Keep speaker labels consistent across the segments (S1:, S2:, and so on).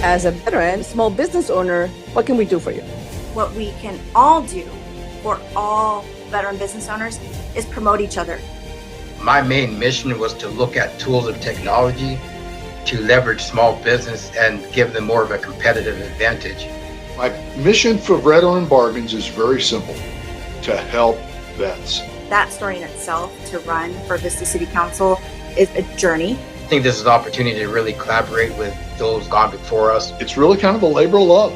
S1: as a veteran, small business owner, what can we do for you?
S2: What we can all do for all veteran business owners is promote each other.
S3: My main mission was to look at tools of technology to leverage small business and give them more of a competitive advantage.
S4: My mission for Veteran Bargains is very simple: to help vets.
S2: That story in itself, to run for Vista City Council, is a journey.
S3: I think this is an opportunity to really collaborate with those gone before us.
S4: It's really kind of a labor of love.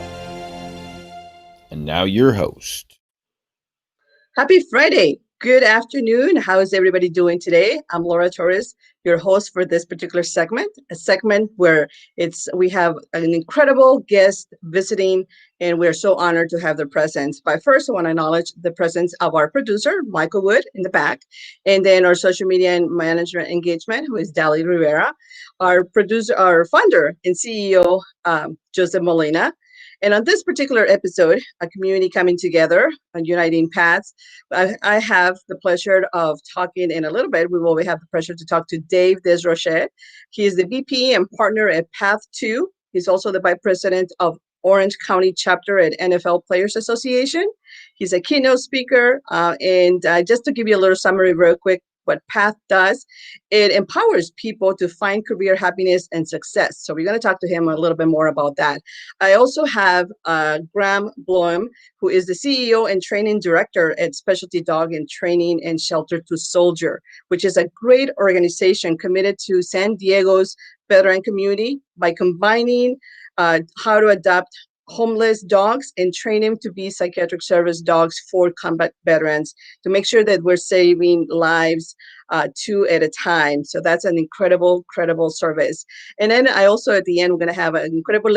S5: And now your host.
S1: Happy Friday. Good afternoon. How is everybody doing today? I'm Laura Torres, your host for this particular segment, a segment where we have an incredible guest visiting, and we're so honored to have their presence. But first, I want to acknowledge the presence of our producer, Michael Wood, in the back, and then our social media and management engagement, who is Dali Rivera, our producer, our founder and CEO, Joseph Molina. And on this particular episode, a community coming together and uniting paths, I have the pleasure of talking in a little bit. We will have the pleasure to talk to Dave Desroches. He is the VP and partner at Path 2. He's also the vice president of Orange County chapter at NFL Players Association. He's a keynote speaker. And just to give you a little summary real quick, what Path does, it empowers people to find career happiness and success. So we're going to talk to him a little bit more about that. I also have Graham Bloom, who is the CEO and training director at Specialty Dog and Training and Shelter to Soldier, which is a great organization committed to San Diego's veteran community by combining how to adopt homeless dogs and train them to be psychiatric service dogs for combat veterans to make sure that we're saving lives two at a time. So that's an incredible service. And then I also, at the end, we're going to have a group of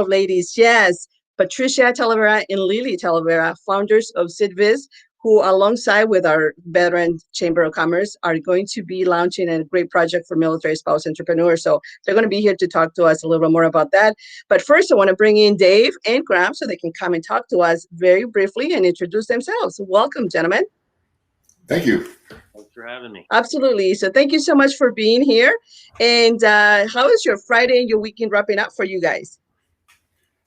S1: ladies. Yes, Patricia Talavera and Lily Talavera, founders of SIDVIZ, who alongside with our Veteran Chamber of Commerce are going to be launching a great project for military spouse entrepreneurs. So they're going to be here to talk to us a little bit more about that. But first, I want to bring in Dave and Graham so they can come and talk to us very briefly and introduce themselves. Welcome, gentlemen.
S6: Thank you.
S7: Thanks for having me.
S1: Absolutely. So thank you so much for being here. And how is your Friday and your weekend wrapping up for you guys?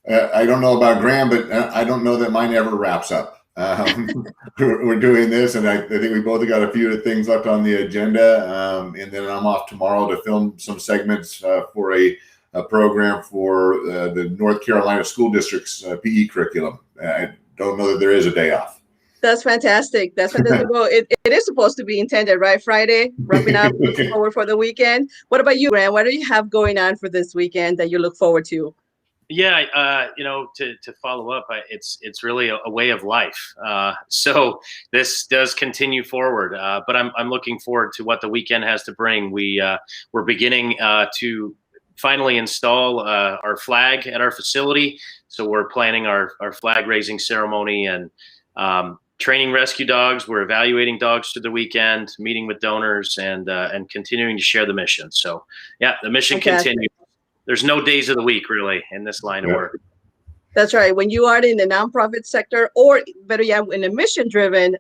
S6: I don't know about Graham, but I don't know that mine ever wraps up. We're doing this, and I think we both got a few things left on the agenda, and then I'm off tomorrow to film some segments for a program for the North Carolina School District's PE curriculum. I don't know that there is a day off.
S1: That's fantastic. That's fantastic. Well, it is supposed to be intended, right? Friday, wrapping up, looking forward for the weekend. What about you, Graham? What do you have going on for this weekend that you look forward to?
S7: Yeah, to follow up, it's really a way of life. So this does continue forward, but I'm looking forward to what the weekend has to bring. We're beginning to finally install our flag at our facility. So we're planning our flag raising ceremony and training rescue dogs. We're evaluating dogs through the weekend, meeting with donors, and continuing to share the mission. So yeah, the mission continues. There's no days of the week really in this line of work.
S1: That's right. When you are in the nonprofit sector, or better yet, in a mission-driven,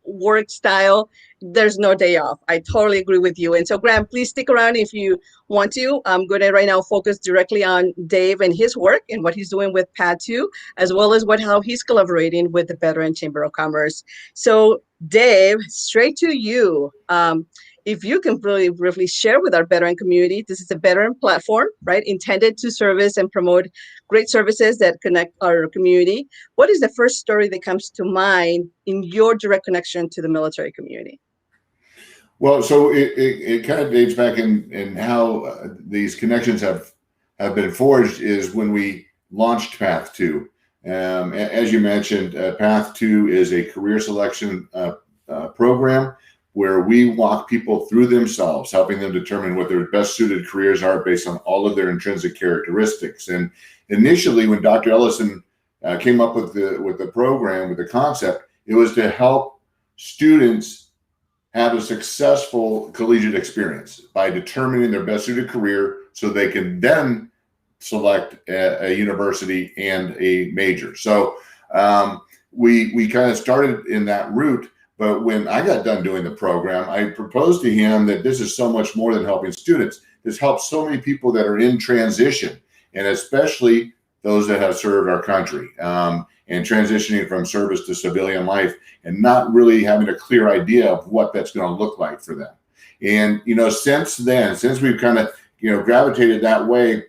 S1: work style, there's no day off. I totally agree with you. And so, Graham, please stick around if you want to. I'm going to right now focus directly on Dave and his work and what he's doing with Path 2, as well as how he's collaborating with the Veteran Chamber of Commerce. So, Dave, straight to you. If you can really briefly share with our veteran community, this is a veteran platform, right, intended to service and promote great services that connect our community. What is the first story that comes to mind in your direct connection to the military community?
S6: Well, so it kind of dates back in how these connections have been forged is when we launched Path 2. As you mentioned, Path 2 is a career selection program where we walk people through themselves, helping them determine what their best suited careers are based on all of their intrinsic characteristics. And initially, when Dr. Ellison came up with the program, with the concept, it was to help students have a successful collegiate experience by determining their best suited career so they can then select a university and a major. So we kind of started in that route. But when I got done doing the program, I proposed to him that this is so much more than helping students. This helps so many people that are in transition. and especially those that have served our country, and transitioning from service to civilian life and not really having a clear idea of what that's going to look like for them. And, since then, since we've kind of, gravitated that way,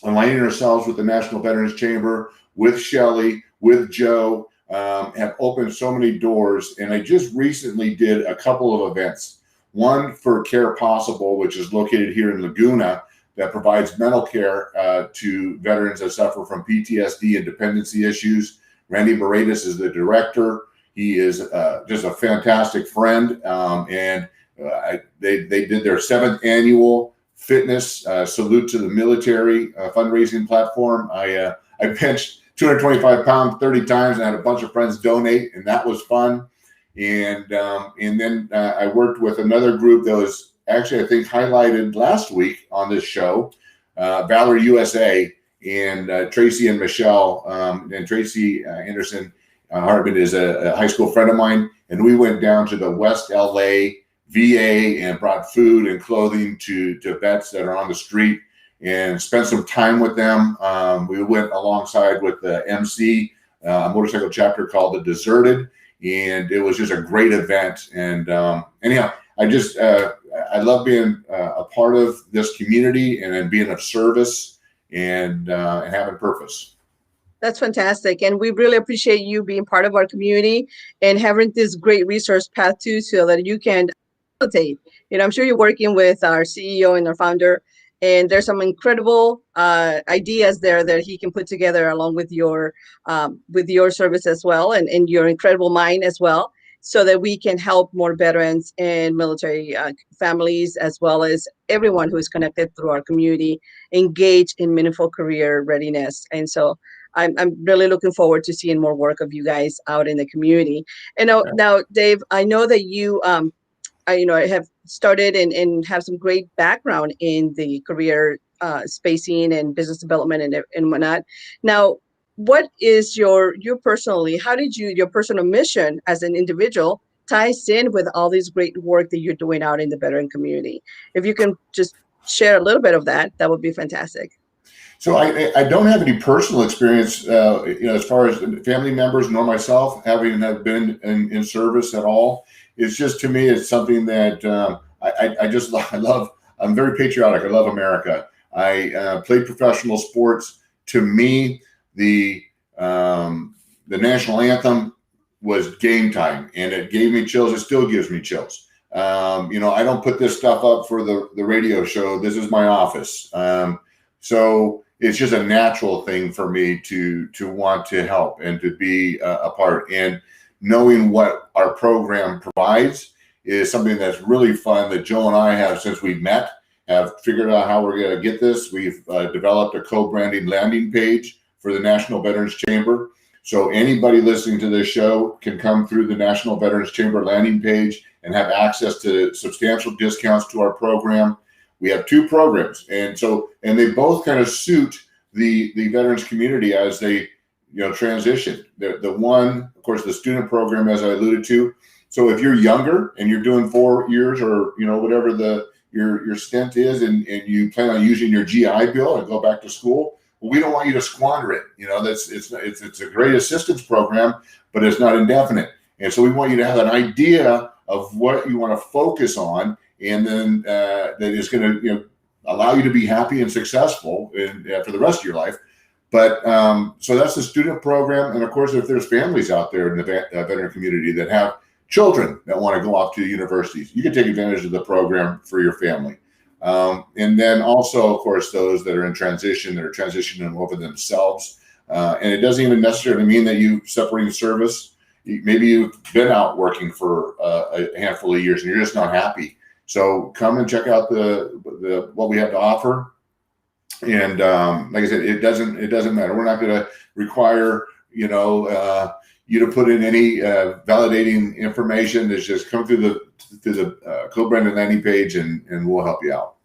S6: aligning ourselves with the National Veterans Chamber, with Shelley, with Joe, have opened so many doors. And I just recently did a couple of events. One for Care Possible, which is located here in Laguna, that provides mental care to veterans that suffer from PTSD and dependency issues. Randy Barretas is the director. He is just a fantastic friend. And they did their 7th annual fitness salute to the military fundraising platform. I benched 225 pounds 30 times and had a bunch of friends donate, and that was fun. And then I worked with another group that was actually, I think, highlighted last week on this show, Valor USA, and Tracy and Michelle, and Tracy Anderson Hartman is a high school friend of mine, and we went down to the West LA VA and brought food and clothing to vets that are on the street and spent some time with them. We went alongside with the MC, a motorcycle chapter called The Deserted, and it was just a great event. And anyhow, I love being a part of this community and then being of service and having purpose.
S1: That's fantastic. And we really appreciate you being part of our community and having this great resource path too, so that you can facilitate. I'm sure you're working with our CEO and our founder, and there's some incredible ideas there that he can put together along with your service as well, and your incredible mind as well, so that we can help more veterans and military families, as well as everyone who is connected through our community, engage in meaningful career readiness. And so I'm really looking forward to seeing more work of you guys out in the community. And now, Dave, I know that you I have started and have some great background in the career spacing and business development and whatnot. Now, what is your personally, how did your personal mission as an individual ties in with all this great work that you're doing out in the veteran community? If you can just share a little bit of that, that would be fantastic.
S6: So I don't have any personal experience, as far as family members nor myself having been in service at all. It's just, to me, it's something that I love. I'm very patriotic. I love America. I played professional sports. To me, the national anthem was game time, and it gave me chills. It still gives me chills. I don't put this stuff up for the radio show. This is my office. So it's just a natural thing for me to want to help and to be a part. And knowing what our program provides is something that's really fun that Joe and I have, since we met, have figured out how we're going to get this. We've developed a co-branding landing page for the National Veterans Chamber. So anybody listening to this show can come through the National Veterans Chamber landing page and have access to substantial discounts to our program. We have 2 programs, and they both kind of suit the veterans community as they transition. The one, of course, the student program, as I alluded to. So if you're younger and you're doing 4 years or whatever your stint is, and you plan on using your GI Bill and go back to school, well, we don't want you to squander it. It's a great assistance program, but it's not indefinite. And so we want you to have an idea of what you want to focus on, and then that is going to allow you to be happy and successful for the rest of your life. But so that's the student program. And of course, if there's families out there in the veteran community that have children that want to go off to universities, you can take advantage of the program for your family. And then also, of course, those that are in transition, that are transitioning over themselves. And it doesn't even necessarily mean that you separating service. Maybe you've been out working for a handful of years and you're just not happy. So come and check out the what we have to offer. And like I said, it doesn't matter. We're not going to require you to put in any validating information. It's just come through the co-branded landing page, and we'll help you out.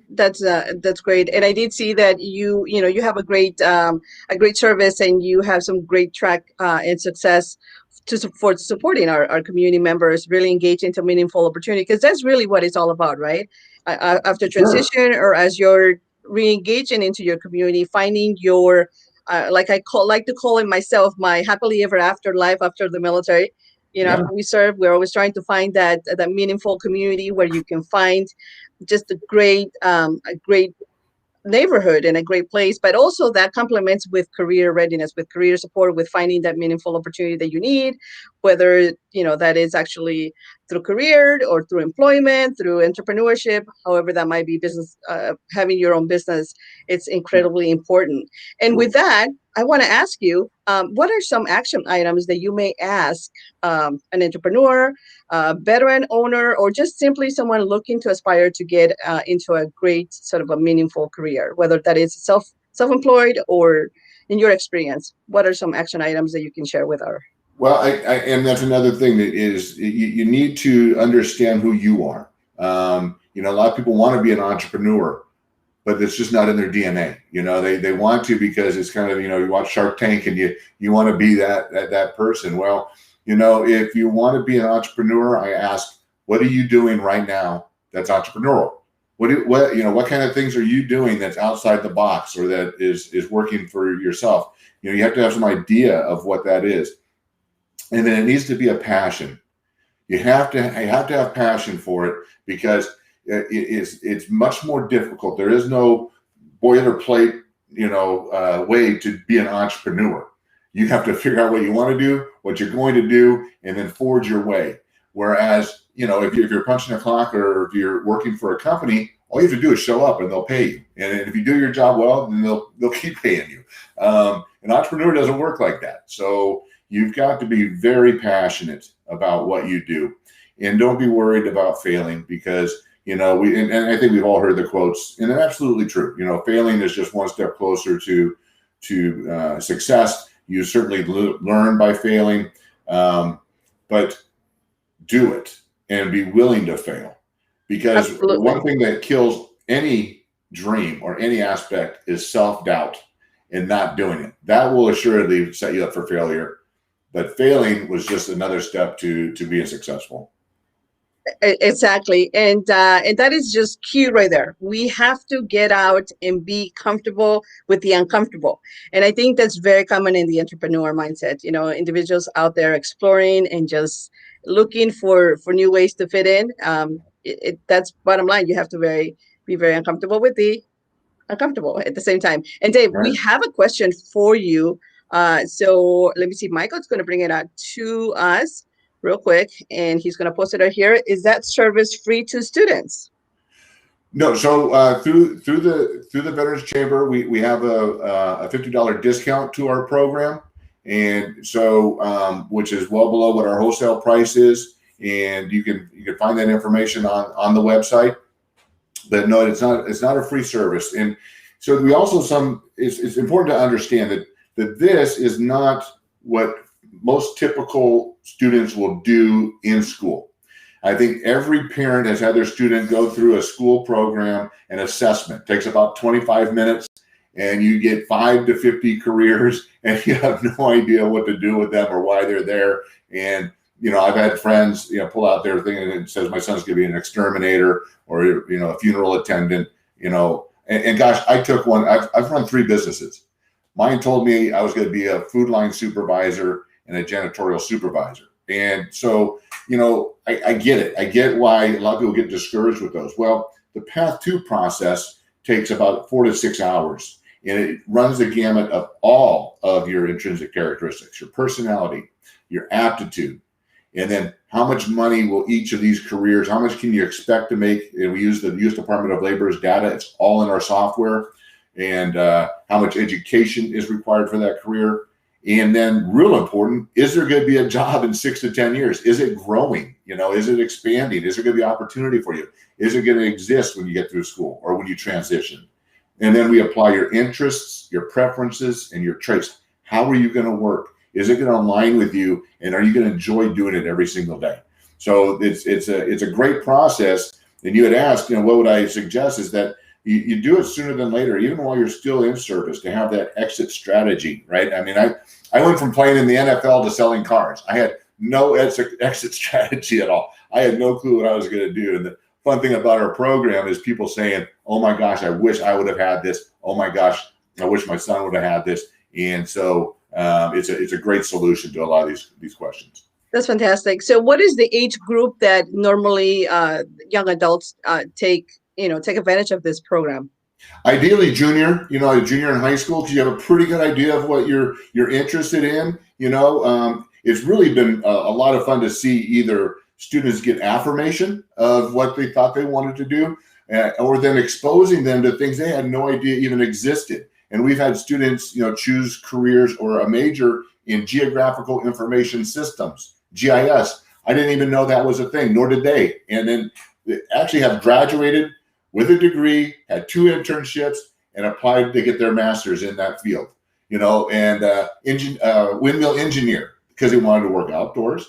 S1: That's great. And I did see that you have a great service, and you have some great track and success for supporting our community members really engage into meaningful opportunity, because that's really what it's all about, right? After transition, or as you're re-engaging into your community, finding your like to call it myself, my happily ever after life after the military.
S3: Yeah.
S1: After we serve, we're always trying to find that meaningful community where you can find just a great neighborhood and a great place, but also that complements with career readiness, with career support, with finding that meaningful opportunity that you need, whether that is actually through career or through employment, through entrepreneurship, however that might be. Business, having your own business, it's incredibly important. And with that, I want to ask you, what are some action items that you may ask an entrepreneur, veteran owner, or just simply someone looking to aspire to get into a great sort of a meaningful career, whether that is self-employed or in your experience? What are some action items that you can share with our?
S6: Well, and that's another thing that is you need to understand who you are. A lot of people want to be an entrepreneur, but it's just not in their DNA. They want to because it's kind of, you watch Shark Tank and you want to be that person. Well, if you want to be an entrepreneur, I ask, what are you doing right now that's entrepreneurial? What kind of things are you doing that's outside the box or that is working for yourself? You have to have some idea of what that is. And then it needs to be a passion. You have to have passion for it because it's much more difficult. There is no boilerplate, way to be an entrepreneur. You have to figure out what you want to do, what you're going to do, and then forge your way. Whereas, if you're punching a clock or if you're working for a company, all you have to do is show up and they'll pay you. And if you do your job well, then they'll keep paying you. An entrepreneur doesn't work like that. So you've got to be very passionate about what you do, and don't be worried about failing because, and I think we've all heard the quotes, and they're absolutely true. Failing is just one step closer to success. You certainly learn by failing, but do it and be willing to fail, because
S1: Absolutely.
S6: The one thing that kills any dream or any aspect is self-doubt and not doing it. That will assuredly set you up for failure. But failing was just another step to being successful.
S1: Exactly. And that is just key right there. We have to get out and be comfortable with the uncomfortable. And I think that's very common in the entrepreneur mindset. Individuals out there exploring and just looking for new ways to fit in. That's bottom line. You have to be very uncomfortable with the uncomfortable at the same time. And Dave, we have a question for you. So let me see. Michael's going to bring it out to us real quick, and he's going to post it out here. Is that service free to students?
S6: No. So through the Veterans Chamber, we have a $50 discount to our program, and so which is well below what our wholesale price is, and you can find that information on the website. But no, it's not a free service, and so we also it's important to understand that this is not what most typical students will do in school. I think every parent has had their student go through a school program and assessment. It takes about 25 minutes, and you get 5 to 50 careers, and you have no idea what to do with them or why they're there. And I've had friends pull out their thing and it says my son's going to be an exterminator or a funeral attendant. And gosh, I took one. I've run 3 businesses. Mine told me I was going to be a food line supervisor and a janitorial supervisor. And so, I get it. I get why a lot of people get discouraged with those. Well, the Path 2 process takes about 4 to 6 hours, and it runs the gamut of all of your intrinsic characteristics, your personality, your aptitude, and then how much money will each of these careers, how much can you expect to make? And we use the U.S. Department of Labor's data. It's all in our software. And how much education is required for that career. And then real important, is there going to be a job in 6 to 10 years? Is it growing? Is it expanding? Is there going to be opportunity for you? Is it going to exist when you get through school or when you transition? And then we apply your interests, your preferences, and your traits. How are you going to work? Is it going to align with you? And are you going to enjoy doing it every single day? So it's a great process. And you had asked, what would I suggest is that you do it sooner than later, even while you're still in service, to have that exit strategy, right? I mean, I went from playing in the NFL to selling cars. I had no exit strategy at all. I had no clue what I was going to do. And fun thing about our program is people saying, "Oh my gosh, I wish I would have had this. Oh my gosh, I wish my son would have had this." And so it's a great solution to a lot of these questions.
S1: That's fantastic. So what is the age group that normally young adults take advantage of this program?
S6: Ideally junior, junior in high school, because you have a pretty good idea of what you're interested in. It's really been a lot of fun to see either students get affirmation of what they thought they wanted to do, or then exposing them to things they had no idea even existed. And we've had students, choose careers or a major in geographical information systems, GIS. I didn't even know that was a thing, nor did they. And then they actually have graduated with a degree, had 2 internships, and applied to get their master's in that field. And windmill engineer, because they wanted to work outdoors.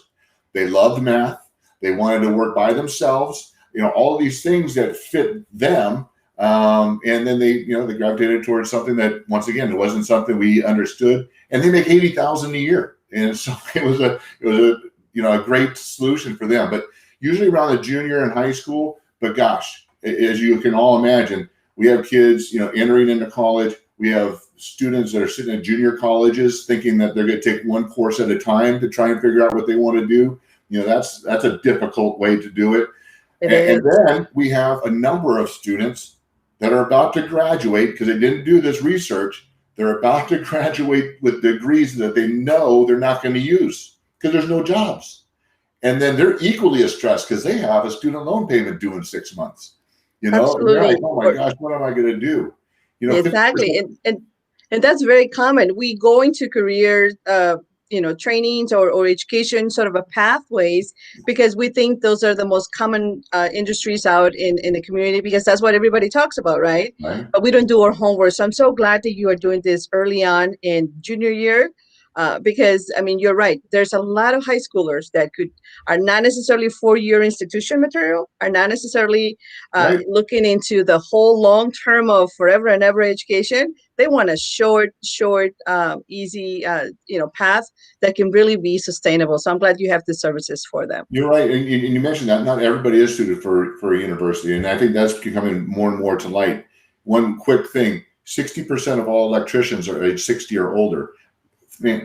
S6: They loved math. They wanted to work by themselves. All of these things that fit them. And then they gravitated towards something that, once again, it wasn't something we understood. And they make $80,000 a year, and so it was a great solution for them. But usually around the junior and high school. But gosh, as you can all imagine, we have kids, entering into college. We have students that are sitting at junior colleges thinking that they're going to take one course at a time to try and figure out what they want to do. That's a difficult way to do it. And then we have a number of students that are about to graduate because they didn't do this research. They're about to graduate with degrees that they know they're not going to use because there's no jobs. And then they're equally as stressed because they have a student loan payment due in 6 months.
S1: Absolutely.
S6: Like, oh my gosh, what am I going to do?
S1: Exactly. And that's very common. We go into career trainings or education sort of a pathways because we think those are the most common industries out in the community because that's what everybody talks about, right? But we don't do our homework. So I'm so glad that you are doing this early on in junior year because, you're right. There's a lot of high schoolers that are not necessarily 4-year institution material, are not necessarily looking into the whole long term of forever and ever education. They want a short, easy, path that can really be sustainable. So I'm glad you have the services for them.
S6: You're right. And you mentioned that not everybody is suited for a university. And I think that's becoming more and more to light. One quick thing, 60% of all electricians are age 60 or older.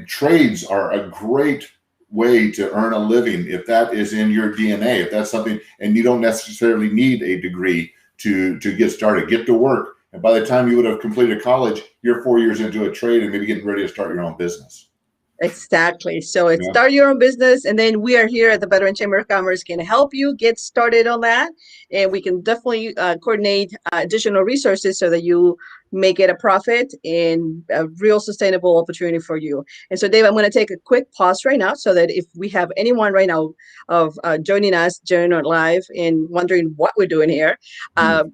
S6: Trades are a great way to earn a living if that is in your DNA, if that's something, and you don't necessarily need a degree to get started, get to work. And by the time you would have completed college, you're 4 years into a trade and maybe getting ready to start your own business.
S1: Exactly. So it's start your own business. And then we are here at the Veteran Chamber of Commerce can help you get started on that. And we can definitely coordinate additional resources so that you make it a profit and a real sustainable opportunity for you. And so, Dave, I'm going to take a quick pause right now so that if we have anyone right now of joining us live and wondering what we're doing here, I'm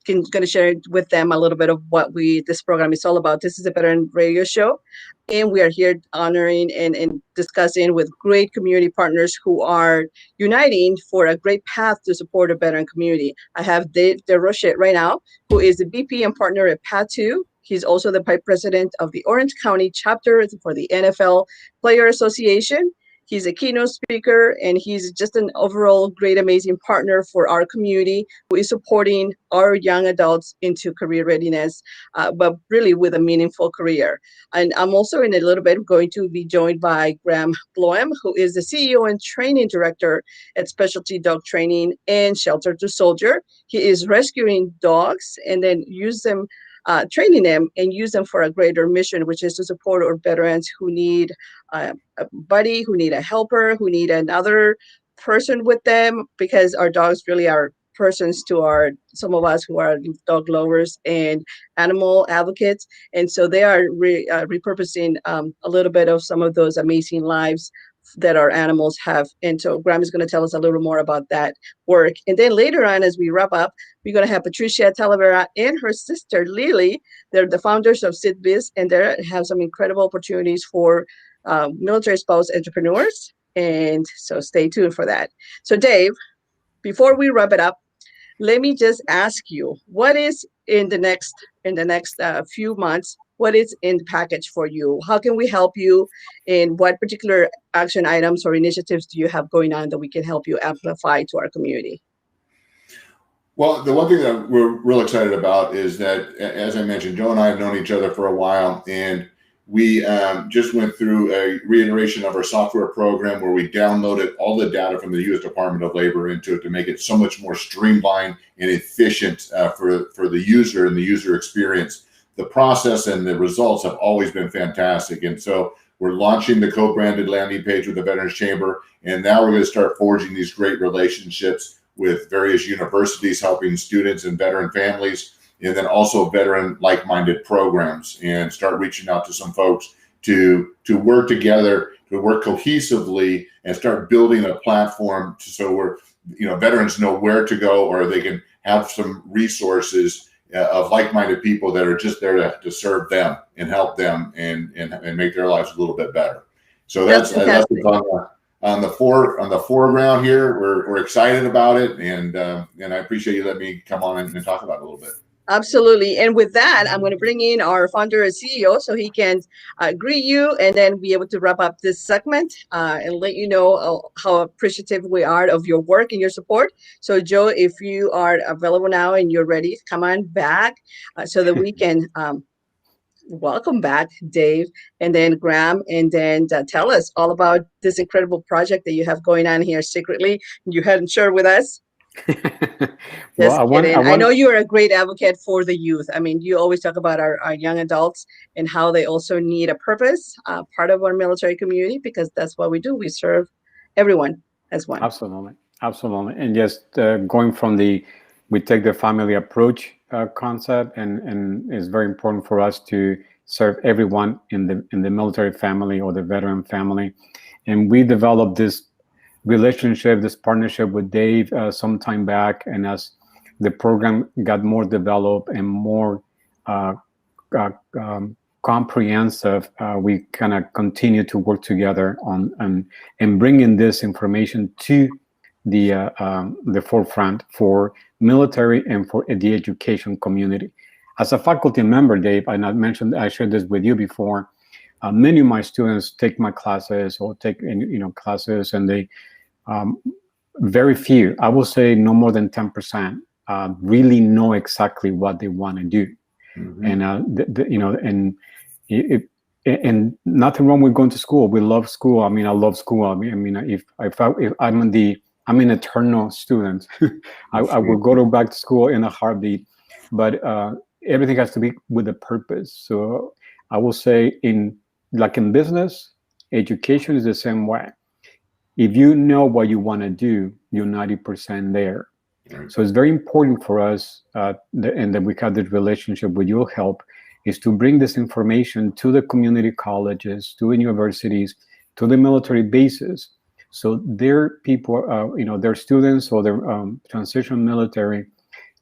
S1: going to share with them a little bit of what this program is all about. This is a Veteran Radio Show, and we are here honoring and discussing with great community partners who are uniting for a great path to support a veteran community. I have Dave DeRoche right now, who is the VP and partner at PAT2. He's also the Vice President of the Orange County chapter for the NFL Player Association. He's a keynote speaker, and he's just an overall great, amazing partner for our community who is supporting our young adults into career readiness, but really with a meaningful career. And I'm also in a little bit going to be joined by Graham Bloem, who is the CEO and training director at Specialty Dog Training and Shelter to Soldier. He is rescuing dogs and then training them and use them for a greater mission, which is to support our veterans who need a buddy, who need a helper, who need another person with them, because our dogs really are persons to some of us who are dog lovers and animal advocates. And so they are repurposing a little bit of some of those amazing lives that our animals have. And so Graham is going to tell us a little more about that work. And then later on, as we wrap up, we're going to have Patricia Talavera and her sister, Lily. They're the founders of SIDBIZ, and they have some incredible opportunities for military spouse entrepreneurs. And so stay tuned for that. So Dave, before we wrap it up, let me just ask you, what is in the next few months, what is in the package for you? How can we help you? And what particular action items or initiatives do you have going on that we can help you amplify to our community?
S6: Well, the one thing that we're real excited about is that, as I mentioned, Joe and I have known each other for a while, and we just went through a reiteration of our software program where we downloaded all the data from the U.S. Department of Labor into it to make it so much more streamlined and efficient for the user and the user experience. The process and the results have always been fantastic, and so we're launching the co-branded landing page with the Veterans Chamber, and now we're going to start forging these great relationships with various universities helping students and veteran families, and then also veteran like-minded programs, and start reaching out to some folks to work together, to work cohesively, and start building a platform so we're, veterans know where to go, or they can have some resources of like-minded people that are just there to serve them and help them and make their lives a little bit better. So that's on the foreground here. We're excited about it, and I appreciate you letting me come on and talk about it a little bit.
S1: Absolutely. And with that, I'm going to bring in our founder and CEO so he can greet you and then be able to wrap up this segment and let you know how appreciative we are of your work and your support. So, Joe, if you are available now and you're ready, come on back so that we can welcome back Dave and then Graham, and then tell us all about this incredible project that you have going on here secretly you hadn't shared with us.
S8: Well,
S1: I know you are a great advocate for the youth. I mean, you always talk about our young adults and how they also need a purpose, part of our military community, because that's what we do. We serve everyone as one.
S8: Absolutely. And just going from we take the family approach concept, and it's very important for us to serve everyone in the military family or the veteran family. And we developed this relationship, this partnership with Dave some time back, and as the program got more developed and more comprehensive, we kind of continue to work together on and bringing this information to the forefront for military and for the education community. As a faculty member, Dave, I shared this with you before. Many of my students take my classes or take classes, and they very few, I will say no more than 10%, really know exactly what they want to do. Mm-hmm. And nothing wrong with going to school. We love school. I mean, I love school. If I'm an eternal student, I will go back to school in a heartbeat. But everything has to be with a purpose. So I will say in business, education is the same way. If you know what you want to do, you're 90% there. Right. So it's very important for us, and that we have this relationship with your help, is to bring this information to the community colleges, to the universities, to the military bases. So their people, their students or their transition military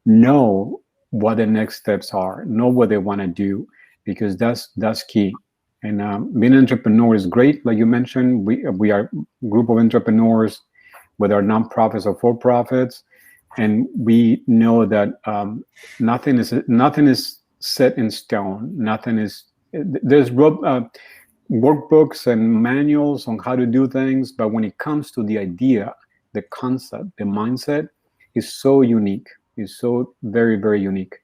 S8: know what the next steps are, know what they want to do, because that's key. And being an entrepreneur is great. Like you mentioned, we are a group of entrepreneurs, whether nonprofits or for-profits, and we know that nothing is set in stone. There's workbooks and manuals on how to do things, but when it comes to the idea, the concept, the mindset is so unique. It's so very, very unique,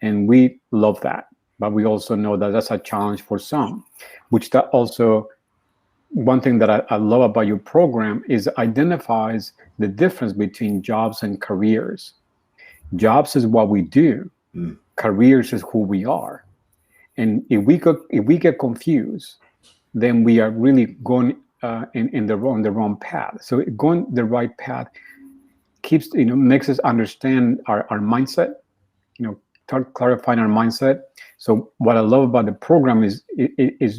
S8: and we love that. But we also know that that's a challenge for some, which that also, one thing that I love about your program is identifies the difference between jobs and careers. Jobs is what we do. Careers is who we are. And if we get confused, then we are really going in the wrong path. So going the right path makes us understand our mindset, clarifying our mindset. So what I love about the program is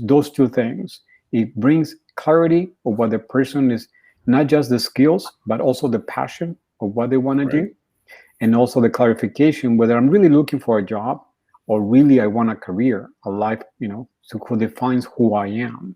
S8: those two things. It brings clarity of what the person is, not just the skills, but also the passion of what they want to do. And also the clarification whether I'm really looking for a job or really I want a career, a life, so who defines who I am.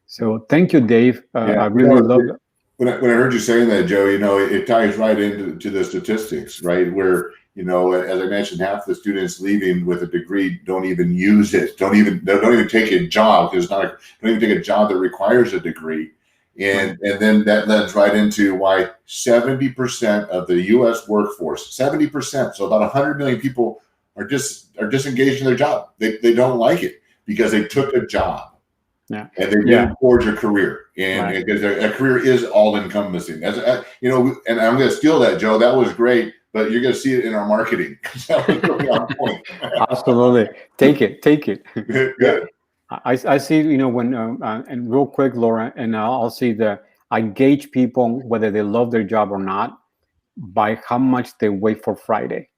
S8: So thank you, Dave. I really love it.
S6: When I heard you saying that, Joe, it ties right into the statistics, right? Where, as I mentioned, half the students leaving with a degree don't even use it, don't even take a job, because don't even take a job that requires a degree. And then that leads right into why 70% of the U.S. workforce, 70%, so about 100 million people are disengaged in their job. They don't like it because they took a job.
S8: Yeah.
S6: And they didn't forge a career, and because a career is all encompassing. As you know, and I'm going to steal that, Joe. That was great, but you're going to see it in our marketing. That was really on point.
S8: Absolutely, take it.
S6: Good.
S8: Yeah. I see. You know, when and real quick, Laura, and I'll see I gauge people whether they love their job or not by how much they wait for Friday.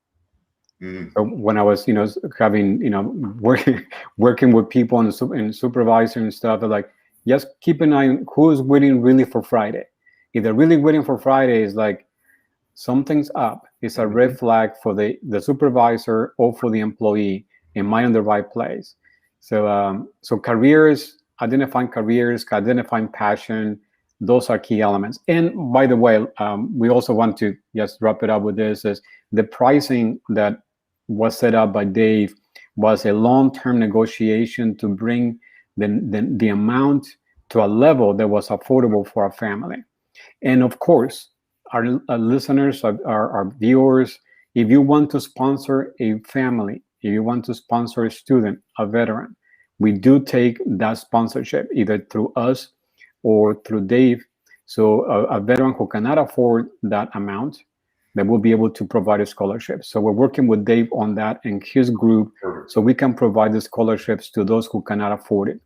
S8: So when I was, having, working with people and supervisor and stuff, they're like, just keep an eye on who's waiting really for Friday. If they're really waiting for Friday, it's like something's up. It's a red flag for the supervisor or for the employee. Am I in the right place? So, careers, identifying passion, those are key elements. And by the way, we also want to just wrap it up with this: is the pricing that was set up by Dave was a long-term negotiation to bring the amount to a level that was affordable for a family. And of course, our listeners, our viewers, if you want to sponsor a family, if you want to sponsor a student, a veteran, we do take that sponsorship either through us or through Dave. So a veteran who cannot afford that amount, that will be able to provide a scholarship. So we're working with Dave on that and his group, so we can provide the scholarships to those who cannot afford it.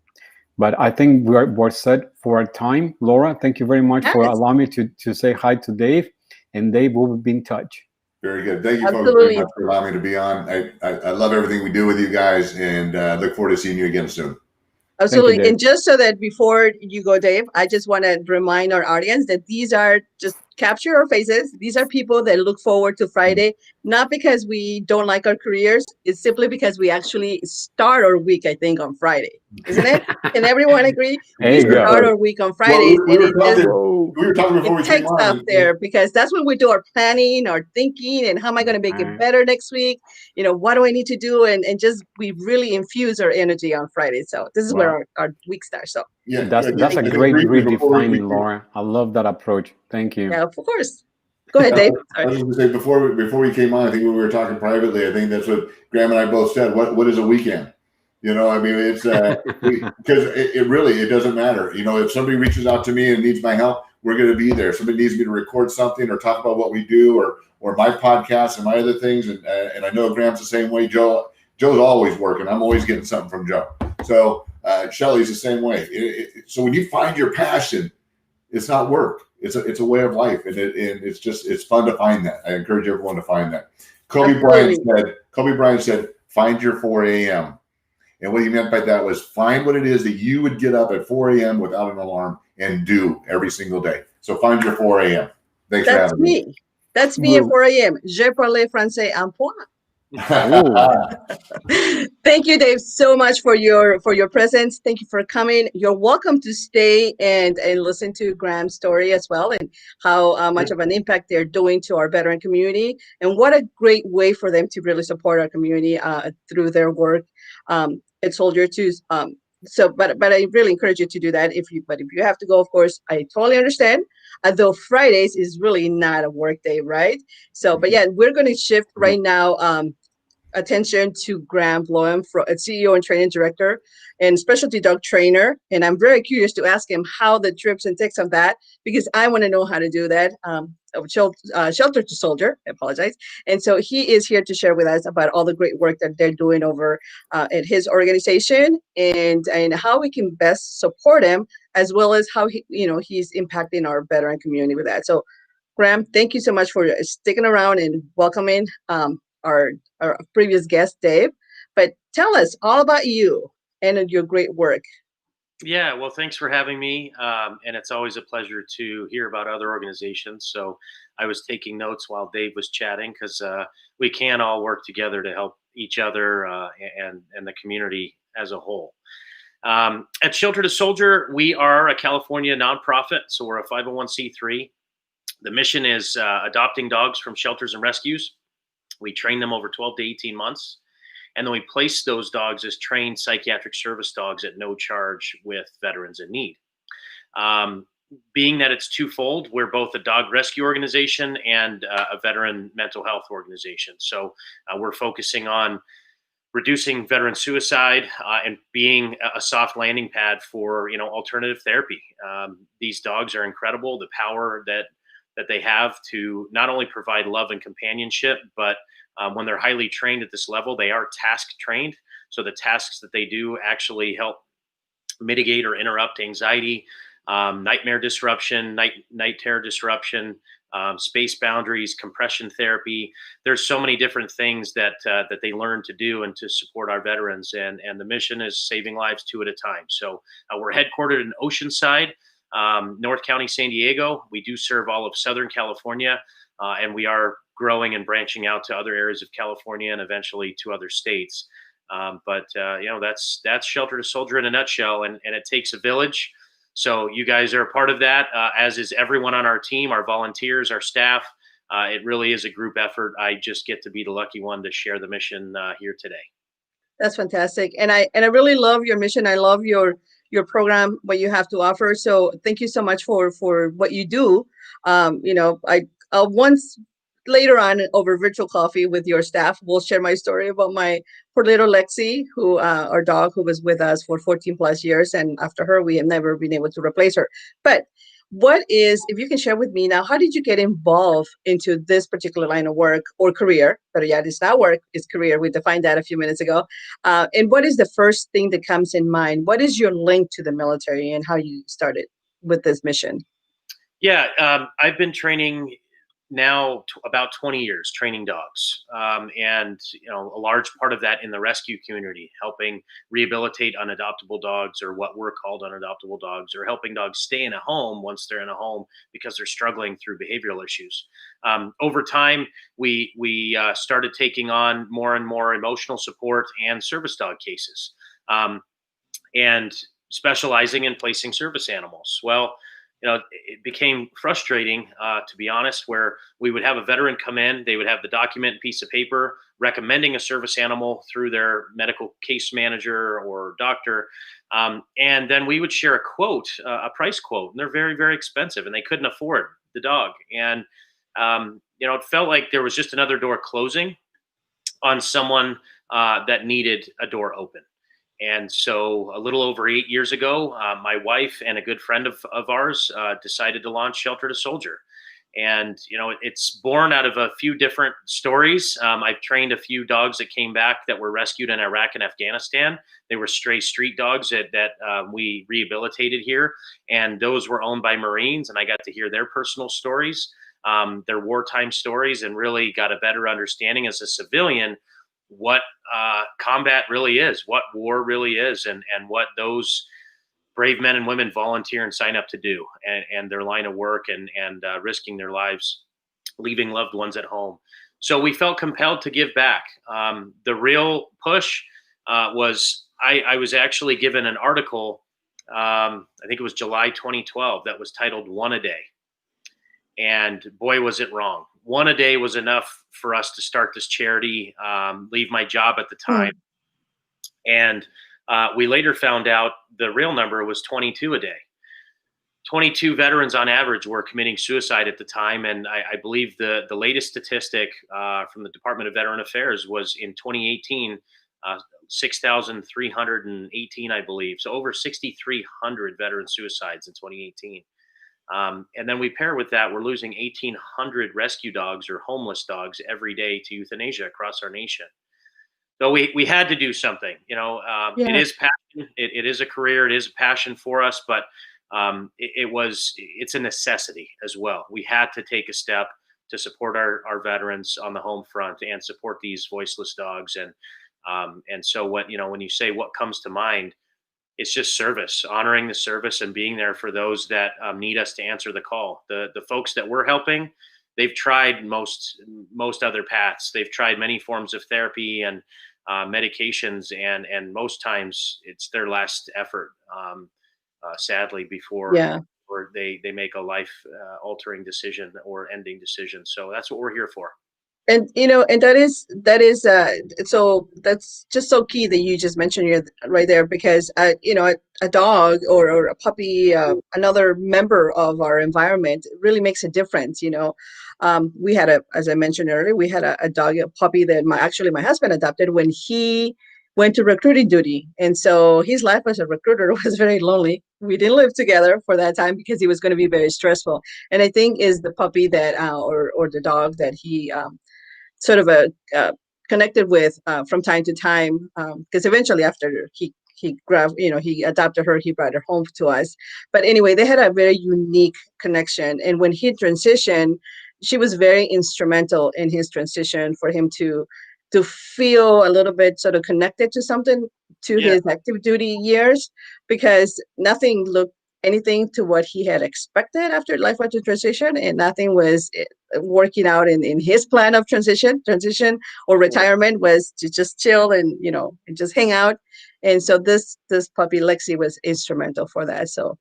S8: But I think we're set for our time. Laura, thank you very much for allowing me to say hi to Dave, and Dave will be in touch.
S6: Very good. Thank you folks very much for allowing me to be on. I love everything we do with you guys, and look forward to seeing you again soon.
S1: Absolutely. You, and just so that before you go, Dave, I just want to remind our audience that these are just capture our faces. These are people that look forward to Friday, not because we don't like our careers. It's simply because we actually start our week, I think, on Friday. Isn't it? Can everyone agree? We start our week on Fridays,
S6: we were talking before we came on.
S1: Up there because that's when we do our planning, our thinking, and how am I going to make it better next week? What do I need to do? And just we really infuse our energy on Friday. So this is where our week starts. So
S8: yeah, that's a great redefining, Laura. I love that approach. Thank you.
S1: Yeah, of course. Go ahead, Dave.
S6: I was going to say before we came on, I think when we were talking privately, I think that's what Graham and I both said. What is a weekend? I mean, it's because it doesn't matter. If somebody reaches out to me and needs my help, we're going to be there. If somebody needs me to record something or talk about what we do or my podcast and my other things, and I know Graham's the same way. Joe's always working. I'm always getting something from Joe. So Shelly's the same way. So when you find your passion, it's not work. It's a way of life, and it's fun to find that. I encourage everyone to find that. Kobe Bryant said, "Find your 4 a.m." And what he meant by that was find what it is that you would get up at 4 a.m. without an alarm and do every single day. So find your 4 a.m. Thanks for having me.
S1: That's me at 4 a.m. Je parle français en point. Thank you, Dave, so much for your presence. Thank you for coming. You're welcome to stay and listen to Graham's story as well, and how much of an impact they're doing to our veteran community, and what a great way for them to really support our community through their work at Soldier 2. But I really encourage you to do that. If you have to go, of course, I totally understand. Though Fridays is really not a work day, right? So, but yeah, we're going to shift right now attention to Graham Bloem, CEO and training director and specialty dog trainer. And I'm very curious to ask him how the trips and takes of that, because I want to know how to do that. Shelter to Soldier, I apologize. And so he is here to share with us about all the great work that they're doing over at his organization, and how we can best support him, as well as how he's impacting our veteran community with that. So Graham, thank you so much for sticking around and welcoming our previous guest, Dave. But tell us all about you and your great work.
S7: Yeah, well, thanks for having me. And it's always a pleasure to hear about other organizations. So I was taking notes while Dave was chatting, because we can all work together to help each other and the community as a whole. At Shelter to Soldier, we are a California nonprofit. So we're a 501c3. The mission is adopting dogs from shelters and rescues. We train them over 12 to 18 months. And then we place those dogs as trained psychiatric service dogs at no charge with veterans in need. being that it's twofold, we're both a dog rescue organization and a veteran mental health organization. So we're focusing on reducing veteran suicide and being a soft landing pad for alternative therapy. These dogs are incredible. The power that they have to not only provide love and companionship, but when they're highly trained at this level, they are task trained. So the tasks that they do actually help mitigate or interrupt anxiety, nightmare disruption, night terror disruption, space boundaries, compression therapy. There's so many different things that they learn to do and to support our veterans. And the mission is saving lives two at a time. So we're headquartered in Oceanside, North County, San Diego. We do serve all of Southern California, and we are growing and branching out to other areas of California and eventually to other states. But that's Shelter to Soldier in a nutshell, and it takes a village. So you guys are a part of that, as is everyone on our team, our volunteers, our staff. It really is a group effort. I just get to be the lucky one to share the mission here today.
S1: That's fantastic, and I really love your mission. I love your program, what you have to offer. So thank you so much for what you do. I'll once later on over virtual coffee with your staff, we'll share my story about my poor little Lexi, who our dog who was with us for 14 plus years, and after her, we have never been able to replace her. But if you can share with me now, how did you get involved into this particular line of work or career? But yeah, it's not work, it's career. We defined that a few minutes ago. And what is the first thing that comes in mind? What is your link to the military and how you started with this mission?
S7: Yeah, I've been training now about 20 years, training dogs, and a large part of that in the rescue community, helping rehabilitate unadoptable dogs, or what were called unadoptable dogs, or helping dogs stay in a home once they're in a home because they're struggling through behavioral issues. Over time, we started taking on more and more emotional support and service dog cases, and specializing in placing service animals. Well, it became frustrating, to be honest, where we would have a veteran come in, they would have the document piece of paper recommending a service animal through their medical case manager or doctor. And then we would share a quote, a price quote, and they're very, very expensive, and they couldn't afford the dog. And, it felt like there was just another door closing on someone that needed a door open. And so a little over 8 years ago, my wife and a good friend of ours decided to launch Shelter to Soldier. And, it's born out of a few different stories. I've trained a few dogs that came back that were rescued in Iraq and Afghanistan. They were stray street dogs that we rehabilitated here. And those were owned by Marines. And I got to hear their personal stories, their wartime stories, and really got a better understanding as a civilian what combat really is, what war really is, and what those brave men and women volunteer and sign up to do, and their line of work, and risking their lives, leaving loved ones at home. So we felt compelled to give back. The real push was I was actually given an article, I think it was July 2012, that was titled "One a Day." And boy, was it wrong. One a day was enough for us to start this charity, leave my job at the time. And we later found out the real number was 22 a day. 22 veterans on average were committing suicide at the time. And I believe the latest statistic from the Department of Veteran Affairs was in 2018, 6,318, I believe. So over 6,300 veteran suicides in 2018. And then we pair with that, we're losing 1,800 rescue dogs or homeless dogs every day to euthanasia across our nation. So we had to do something. It is passion. It is a career. It is a passion for us, but it's a necessity as well. We had to take a step to support our veterans on the home front and support these voiceless dogs. And so when you say what comes to mind, it's just service, honoring the service and being there for those that need us to answer the call. The folks that we're helping, they've tried most other paths. They've tried many forms of therapy and medications, and most times it's their last effort, sadly, before they make a life altering decision or ending decision. So that's what we're here for.
S1: And and that is so that's just so key that you just mentioned right there, because a dog or a puppy, another member of our environment really makes a difference. We had as I mentioned earlier, we had a dog, a puppy that my husband adopted when he went to recruiting duty. And so his life as a recruiter was very lonely. We didn't live together for that time because he was going to be very stressful. And I think is the puppy that, or the dog that he sort of connected with from time to time, because eventually after he grabbed, he adopted her, he brought her home to us. But anyway, they had a very unique connection. And when he transitioned, she was very instrumental in his transition for him to feel a little bit sort of connected to something, to his active duty years, because nothing looked anything to what he had expected after life after transition, and nothing was working out in his plan of transition or retirement. Was to just chill and and just hang out. And so this puppy Lexi was instrumental for that. So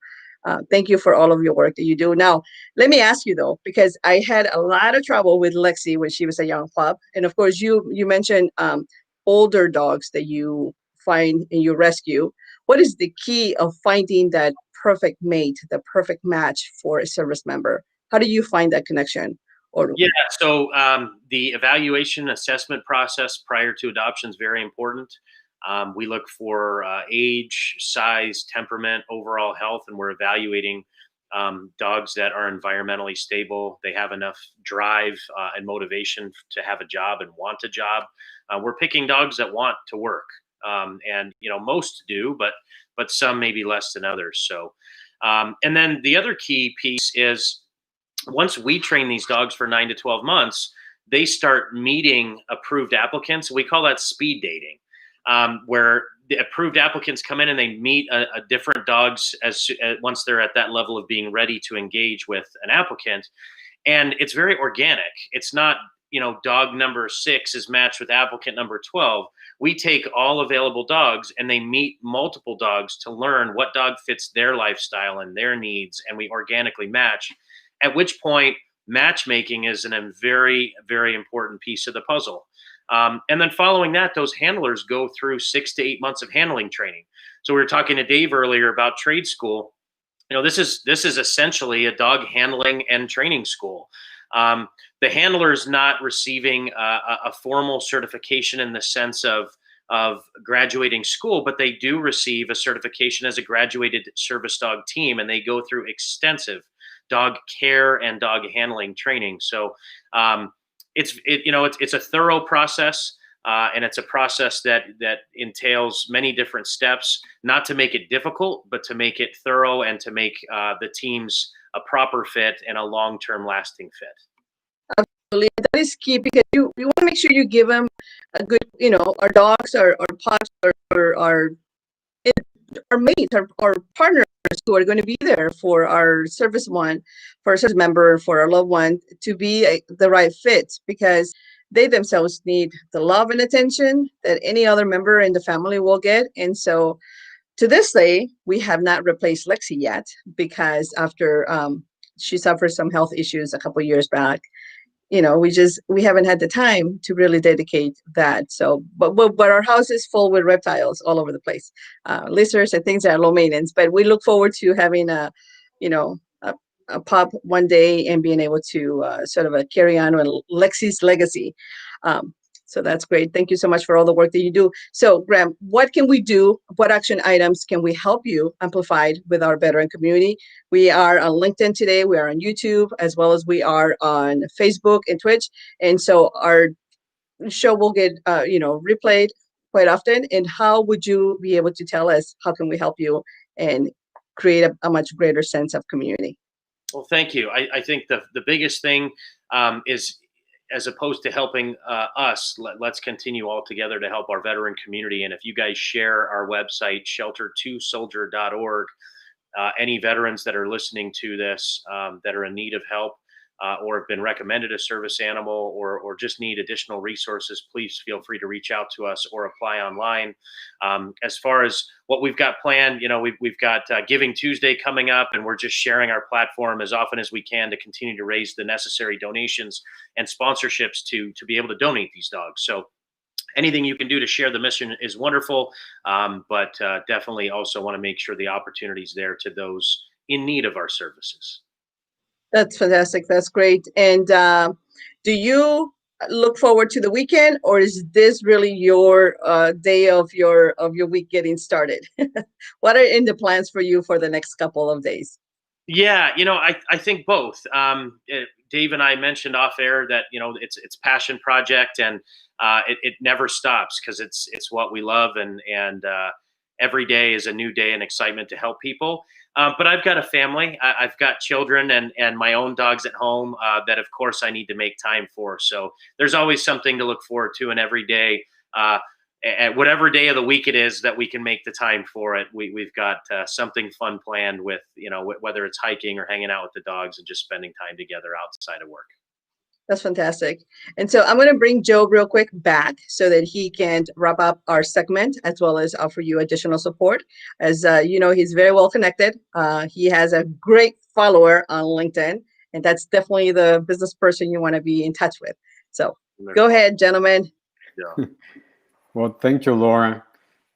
S1: thank you for all of your work that you do. Now, let me ask you though, because I had a lot of trouble with Lexi when she was a young pup. And of course, you mentioned older dogs that you find and you rescue. What is the key of finding that perfect mate, the perfect match for a service member? How do you find that connection?
S7: So the evaluation assessment process prior to adoption is very important. We look for age, size, temperament, overall health, and we're evaluating dogs that are environmentally stable. They have enough drive and motivation to have a job and want a job. We're picking dogs that want to work, and most do, but some maybe less than others. So, and then the other key piece is once we train these dogs for 9 to 12 months, they start meeting approved applicants. We call that speed dating. Where the approved applicants come in and they meet a different dogs once they're at that level of being ready to engage with an applicant. And it's very organic. It's not, dog number 6 is matched with applicant number 12. We take all available dogs and they meet multiple dogs to learn what dog fits their lifestyle and their needs. And we organically match, at which point matchmaking is a very, very important piece of the puzzle. And then following that, those handlers go through 6 to 8 months of handling training. So we were talking to Dave earlier about trade school. This is essentially a dog handling and training school. The handler's not receiving a formal certification in the sense of graduating school, but they do receive a certification as a graduated service dog team, and they go through extensive dog care and dog handling training. So it's a thorough process, and it's a process that entails many different steps, not to make it difficult, but to make it thorough and to make the teams a proper fit and a long-term lasting fit.
S1: Absolutely. That is key, because you want to make sure you give them a good, our dogs, our pups, our mates, our partners who are going to be there for our service member, for our loved one, to be the right fit, because they themselves need the love and attention that any other member in the family will get. And so to this day, we have not replaced Lexi yet, because after she suffered some health issues a couple years back, we haven't had the time to really dedicate that. So, but our house is full with reptiles all over the place, lizards and things that are low maintenance. But we look forward to having a pup one day and being able to sort of carry on with Lexi's legacy. So that's great. Thank you so much for all the work that you do. So, Graham, what can we do? What action items can we help you amplify with our veteran community? We are on LinkedIn today. We are on YouTube, as well as we are on Facebook and Twitch. And so our show will get, replayed quite often. And how would you be able to tell us, how can we help you and create a much greater sense of community?
S7: Well, thank you. I think the biggest thing is, as opposed to helping us, let's continue all together to help our veteran community. And if you guys share our website, shelter2soldier.org, any veterans that are listening to this that are in need of help or have been recommended a service animal or just need additional resources, please feel free to reach out to us or apply online. As far as what we've got planned, we've got Giving Tuesday coming up, and we're just sharing our platform as often as we can to continue to raise the necessary donations and sponsorships to be able to donate these dogs. So anything you can do to share the mission is wonderful. But definitely also want to make sure the opportunity's there to those in need of our services.
S1: That's fantastic. That's great. And do you look forward to the weekend, or is this really your day of your week getting started? What are in the plans for you for the next couple of days?
S7: Yeah, I think both. Dave and I mentioned off air that it's passion project, and it never stops because it's what we love, and every day is a new day and excitement to help people. But I've got a family. I've got children and my own dogs at home that, of course, I need to make time for. So there's always something to look forward to in every day. At whatever day of the week it is that we can make the time for it, we've got something fun planned with, whether it's hiking or hanging out with the dogs and just spending time together outside of work.
S1: That's fantastic. And so I'm going to bring Joe real quick back so that he can wrap up our segment as well as offer you additional support. As he's very well connected. He has a great follower on LinkedIn, and that's definitely the business person you want to be in touch with. So go ahead, gentlemen.
S7: Yeah.
S8: Well, thank you, Laura,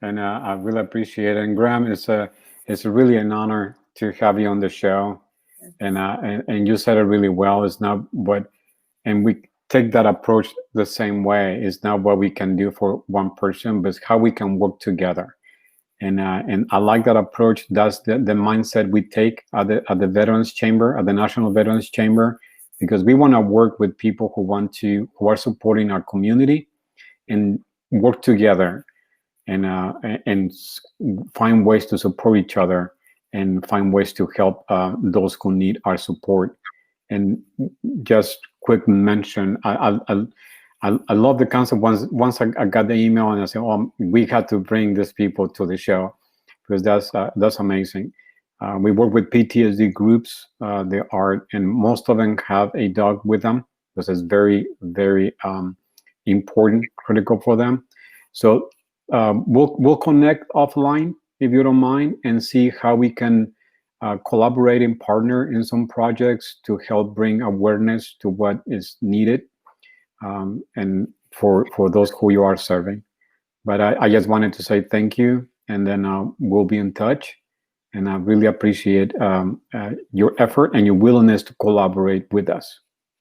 S8: and I really appreciate it. And Graham, it's really an honor to have you on the show, and you said it really well. It's not what, and we take that approach the same way. It's not what we can do for one person, but it's how we can work together. And I like that approach. That's the mindset we take at the Veterans Chamber, at the National Veterans Chamber, because we want to work with people who are supporting our community and work together and find ways to support each other and find ways to help those who need our support. And just quick mention, I love the concept. Once I got the email and I said, "Oh, we had to bring these people to the show," because that's amazing. We work with PTSD groups. And most of them have a dog with them, because it's very, very important, critical for them. So we'll connect offline, if you don't mind, and see how we can collaborate and partner in some projects to help bring awareness to what is needed, and for those who you are serving. But I just wanted to say thank you, and then we'll be in touch. And I really appreciate your effort and your willingness to collaborate with us.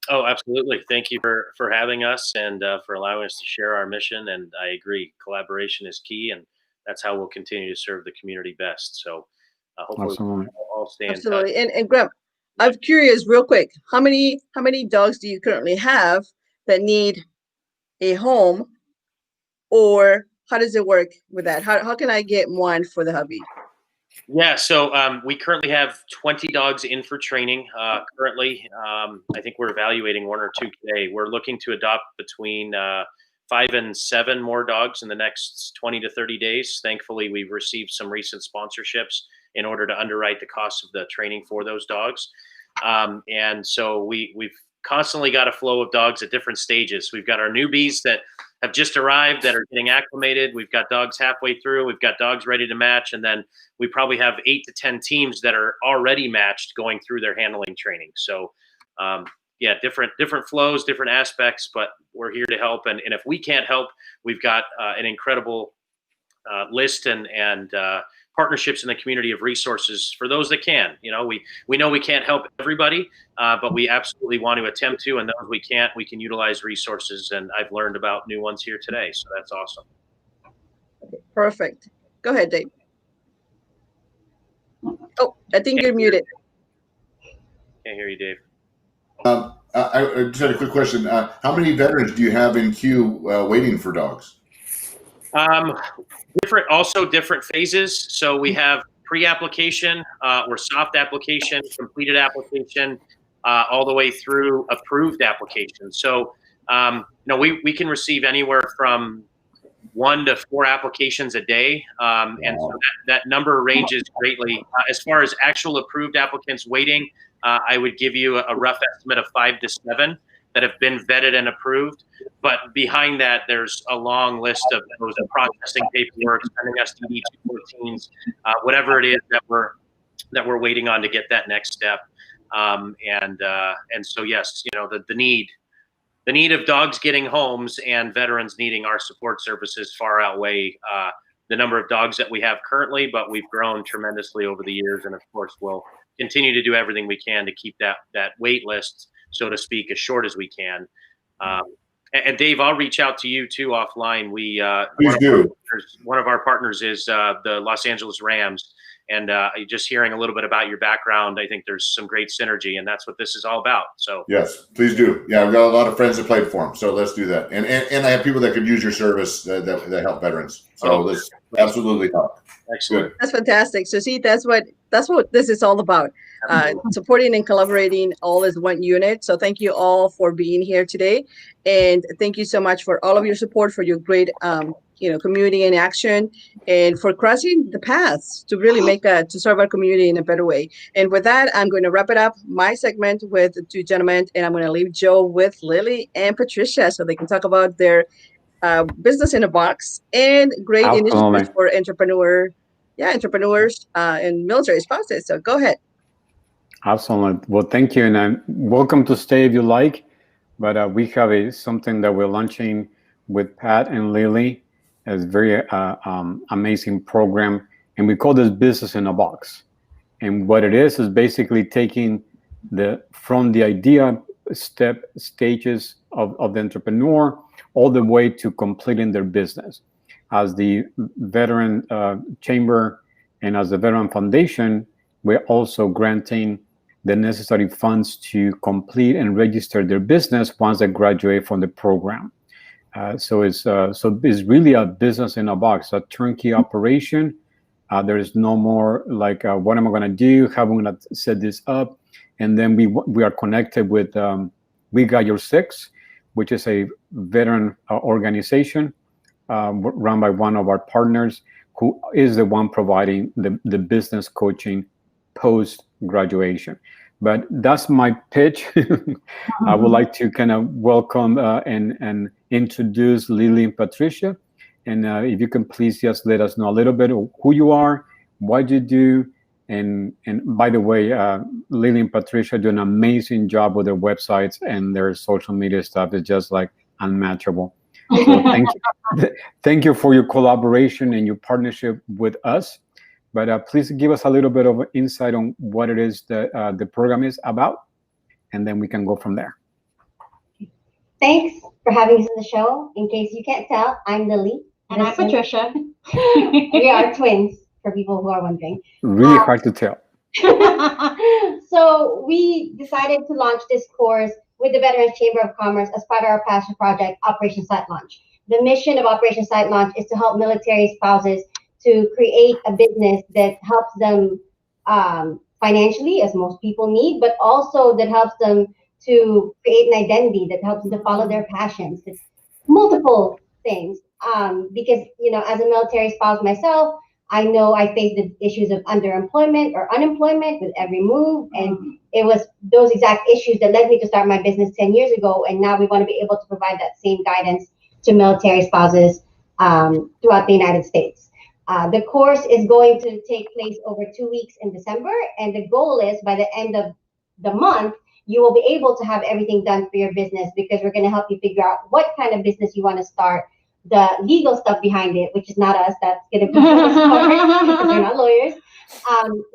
S7: Oh, absolutely. Thank you for having us and for allowing us to share our mission. And I agree, collaboration is key, and that's how we'll continue to serve the community best. So hopefully we'll all stay in touch.
S1: Absolutely. And Graham, I'm curious real quick, how many dogs do you currently have that need a home, or how does it work with that? How can I get one for the hubby?
S7: Yeah, so we currently have 20 dogs in for training. Currently, I think we're evaluating 1 or 2 today. We're looking to adopt between 5 and 7 more dogs in the next 20 to 30 days. Thankfully, we've received some recent sponsorships in order to underwrite the cost of the training for those dogs. And so we've constantly got a flow of dogs at different stages. We've got our newbies that have just arrived that are getting acclimated. We've got dogs halfway through. We've got dogs ready to match. And then we probably have 8 to 10 teams that are already matched going through their handling training. So yeah, different flows, different aspects, but we're here to help. And if we can't help, we've got an incredible list and partnerships in the community of resources for those that can. We know we can't help everybody, but we absolutely want to attempt to, and those we can't, we can utilize resources. And I've learned about new ones here today, so that's awesome.
S1: Okay, perfect. Go ahead, Dave. Oh, I think you're muted.
S7: Can't hear you, Dave.
S6: I just had a quick question. How many veterans do you have in queue waiting for dogs? Different phases. So we have pre-application or soft application, completed application, all the way through approved application. So we can receive anywhere from 1 to 4 applications a day, and so that number ranges greatly. As far as actual approved applicants waiting, I would give you a rough estimate of 5 to 7 that have been vetted and approved. But behind that, there's a long list of those processing paperwork, sending us DD-214s, whatever it is that we're waiting on to get that next step. And so yes, the need
S7: the need of dogs getting homes and veterans needing our support services far outweigh the number of dogs that we have currently, but we've grown tremendously over the years. And of course, we'll continue to do everything we can to keep that wait list, so to speak, as short as we can. And Dave, I'll reach out to you too offline.
S6: Please do.
S7: One of our partners is the Los Angeles Rams. And just hearing a little bit about your background, I think there's some great synergy, and that's what this is all about. So
S6: yes, please do. Yeah, I've got a lot of friends that played for them, so let's do that. And I have people that could use your service that help veterans. So let's absolutely help.
S7: Excellent.
S6: Good.
S1: That's fantastic. So see, that's what this is all about. Supporting and collaborating all as one unit. So thank you all for being here today, and thank you so much for all of your support, for your great community in action, and for crossing the paths to really to serve our community in a better way. And with that, I'm going to wrap it up, my segment with the two gentlemen, and I'm going to leave Joe with Lily and Patricia so they can talk about their business in a box and great initiatives for entrepreneurs and military spouses. So go ahead.
S8: Absolutely. Well, thank you, and welcome to stay if you like. But we have something that we're launching with Pat and Lily. It's a very amazing program, and we call this Business in a Box. And what it is basically taking from the idea stages of the entrepreneur all the way to completing their business. As the Veteran Chamber and as the Veteran Foundation, we're also granting the necessary funds to complete and register their business once they graduate from the program. So it's really a business in a box, a turnkey operation. There is no more like, what am I going to do? How am I going to set this up? And then we are connected with We Got Your Six, which is a veteran organization run by one of our partners, who is the one providing the business coaching post-graduation. But that's my pitch. I would like to kind of welcome and introduce Lily and Patricia. And if you can please just let us know a little bit of who you are, what you do. And by the way, Lily and Patricia do an amazing job with their websites, and their social media stuff is just like unmatchable. So thank you for your collaboration and your partnership with us. But please give us a little bit of insight on what it is that the program is about, and then we can go from there.
S9: Thanks for having us on the show. In case you can't tell, I'm Lily.
S10: And I'm Patricia.
S9: We are twins, for people who are wondering.
S8: Really hard to tell.
S9: So we decided to launch this course with the Veterans Chamber of Commerce as part of our passion project, Operation Site Launch. The mission of Operation Site Launch is to help military spouses to create a business that helps them financially, as most people need, but also that helps them to create an identity, that helps them to follow their passions. It's multiple things. Because, as a military spouse myself, I know I face the issues of underemployment or unemployment with every move. And it was those exact issues that led me to start my business 10 years ago. And now we want to be able to provide that same guidance to military spouses throughout the United States. The course is going to take place over 2 weeks in December. And the goal is by the end of the month, you will be able to have everything done for your business, because we're going to help you figure out what kind of business you want to start, the legal stuff behind it, which is not us, that's going to be because we're not lawyers,